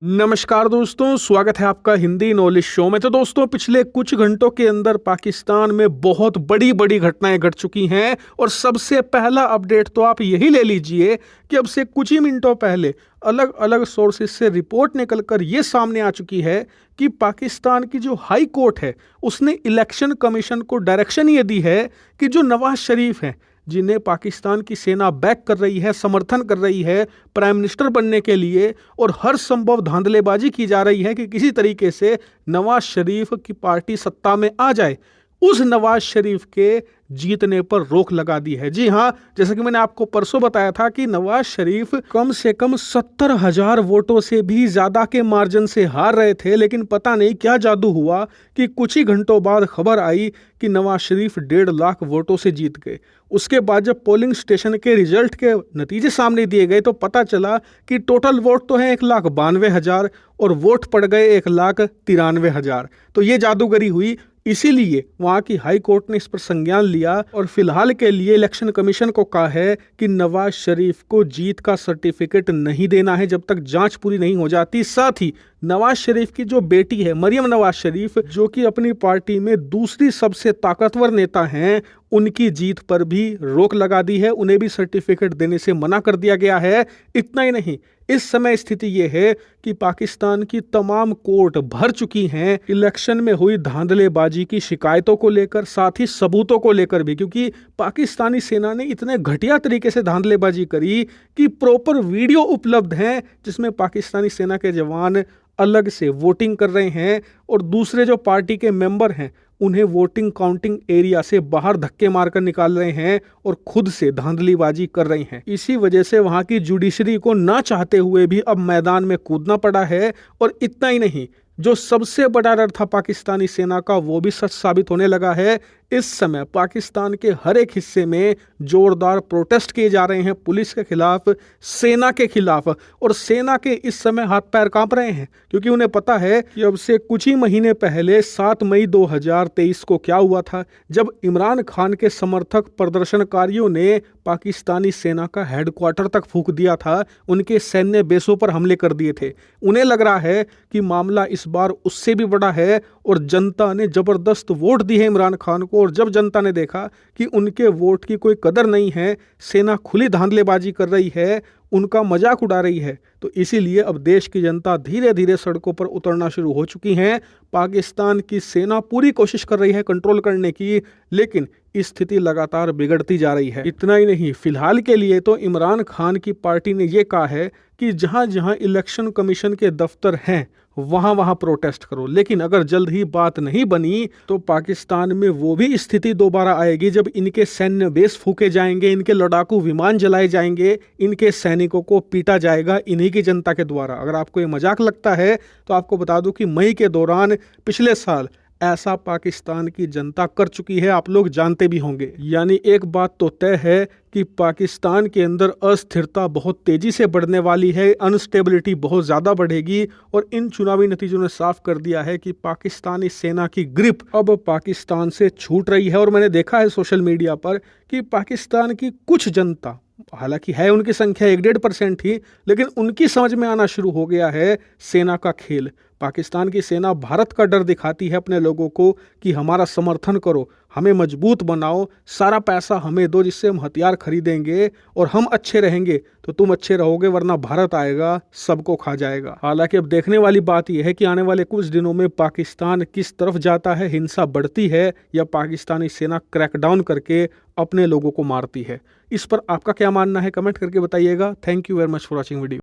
नमस्कार दोस्तों, स्वागत है आपका हिंदी नॉलेज शो में। तो दोस्तों, पिछले कुछ घंटों के अंदर पाकिस्तान में बहुत बड़ी बड़ी घटनाएं घट चुकी हैं और सबसे पहला अपडेट तो आप यही ले लीजिए कि अब से कुछ ही मिनटों पहले अलग अलग सोर्सेज से रिपोर्ट निकलकर ये सामने आ चुकी है कि पाकिस्तान की जो हाई कोर्ट है उसने इलेक्शन कमीशन को डायरेक्शन ये दी है कि जो नवाज शरीफ हैं, जिन्हें पाकिस्तान की सेना बैक कर रही है, समर्थन कर रही है प्राइम मिनिस्टर बनने के लिए, और हर संभव धांधलेबाजी की जा रही है कि किसी तरीके से नवाज शरीफ की पार्टी सत्ता में आ जाए, उस नवाज शरीफ के जीतने पर रोक लगा दी है। जी हां, जैसा कि मैंने आपको परसों बताया था कि नवाज शरीफ कम से कम 70,000 वोटों से भी ज्यादा के मार्जिन से हार रहे थे, लेकिन पता नहीं क्या जादू हुआ कि कुछ ही घंटों बाद खबर आई कि नवाज शरीफ 1.5 लाख वोटों से जीत गए। उसके बाद जब पोलिंग स्टेशन के रिजल्ट के नतीजे सामने दिए गए तो पता चला कि टोटल वोट तो है 1,92,000 और वोट पड़ गए 1,93,000। तो ये जादूगरी हुई, इसीलिए वहां की हाई कोर्ट ने इस पर संज्ञान लिया और फिलहाल के लिए इलेक्शन कमीशन को कहा है कि नवाज शरीफ को जीत का सर्टिफिकेट नहीं देना है जब तक जांच पूरी नहीं हो जाती। साथ ही नवाज शरीफ की जो बेटी है मरियम नवाज शरीफ, जो कि अपनी पार्टी में दूसरी सबसे ताकतवर नेता हैं, उनकी जीत पर भी रोक लगा दी है, उन्हें भी सर्टिफिकेट देने से मना कर दिया गया है। इतना ही नहीं, इस समय स्थिति यह है कि पाकिस्तान की तमाम कोर्ट भर चुकी हैं इलेक्शन में हुई धांधलेबाजी की शिकायतों को लेकर, साथ ही सबूतों को लेकर भी, क्योंकि पाकिस्तानी सेना ने इतने घटिया तरीके से धांधलेबाजी करी कि प्रॉपर वीडियो उपलब्ध हैं जिसमें पाकिस्तानी सेना के जवान अलग से वोटिंग कर रहे हैं और दूसरे जो पार्टी के मेंबर हैं उन्हें वोटिंग काउंटिंग एरिया से बाहर धक्के मारकर निकाल रहे हैं और खुद से धांधलीबाजी कर रहे हैं। इसी वजह से वहां की जुडिशरी को ना चाहते हुए भी अब मैदान में कूदना पड़ा है। और इतना ही नहीं, जो सबसे बड़ा डर था पाकिस्तानी सेना का वो भी सच साबित होने लगा है। इस समय पाकिस्तान के हर एक हिस्से में जोरदार प्रोटेस्ट किए जा रहे हैं पुलिस के खिलाफ, सेना के खिलाफ, और सेना के इस समय हाथ पैर कांप रहे हैं क्योंकि उन्हें पता है कि अब से कुछ ही महीने पहले 7 मई 2023 को क्या हुआ था, जब इमरान खान के समर्थक प्रदर्शनकारियों ने पाकिस्तानी सेना का हेडक्वार्टर तक फूंक दिया था, उनके सैन्य बेसों पर हमले कर दिए थे। उन्हें लग रहा है कि मामला इस बार उससे भी बड़ा है और जनता ने जबरदस्त वोट दी है इमरान खान को, और जब जनता ने देखा कि उनके वोट की कोई कदर नहीं है, सेना खुली धांधलेबाजी कर रही है, उनका मजाक उड़ा रही है, तो इसीलिए अब देश की जनता धीरे धीरे सड़कों पर उतरना शुरू हो चुकी है। पाकिस्तान की सेना पूरी कोशिश कर रही है कंट्रोल करने की, लेकिन स्थिति लगातार बिगड़ती जा रही है। इतना ही नहीं, फिलहाल के लिए तो इमरान खान की पार्टी ने यह कहा है कि जहां जहां इलेक्शन कमीशन के दफ्तर हैं वहां वहां प्रोटेस्ट करो, लेकिन अगर जल्द ही बात नहीं बनी तो पाकिस्तान में वो भी स्थिति दोबारा आएगी जब इनके सैन्य बेस फूके जाएंगे, इनके लड़ाकू विमान जलाए जाएंगे, इनके सैनिकों को पीटा जाएगा इन्हीं की जनता के द्वारा। अगर आपको ये मजाक लगता है तो आपको बता दूं कि मई के दौरान पिछले साल ऐसा पाकिस्तान की जनता कर चुकी है, आप लोग जानते भी होंगे। यानी एक बात तो तय है कि पाकिस्तान के अंदर अस्थिरता बहुत तेजी से बढ़ने वाली है, अनस्टेबिलिटी बहुत ज़्यादा बढ़ेगी, और इन चुनावी नतीजों ने साफ कर दिया है कि पाकिस्तानी सेना की ग्रिप अब पाकिस्तान से छूट रही है। और मैंने देखा है सोशल मीडिया पर कि पाकिस्तान की कुछ जनता, हालांकि है उनकी संख्या 1-1.5% ही, लेकिन उनकी समझ में आना शुरू हो गया है सेना का खेल। पाकिस्तान की सेना भारत का डर दिखाती है अपने लोगों को कि हमारा समर्थन करो, हमें मजबूत बनाओ, सारा पैसा हमें दो जिससे हम हथियार खरीदेंगे और हम अच्छे रहेंगे तो तुम अच्छे रहोगे, वरना भारत आएगा सबको खा जाएगा। हालांकि अब देखने वाली बात यह है कि आने वाले कुछ दिनों में पाकिस्तान किस तरफ जाता है, हिंसा बढ़ती है या पाकिस्तानी सेना क्रैकडाउन करके अपने लोगों को मारती है। इस पर आपका क्या मानना है, कमेंट करके बताइएगा। Thank you very much for watching video.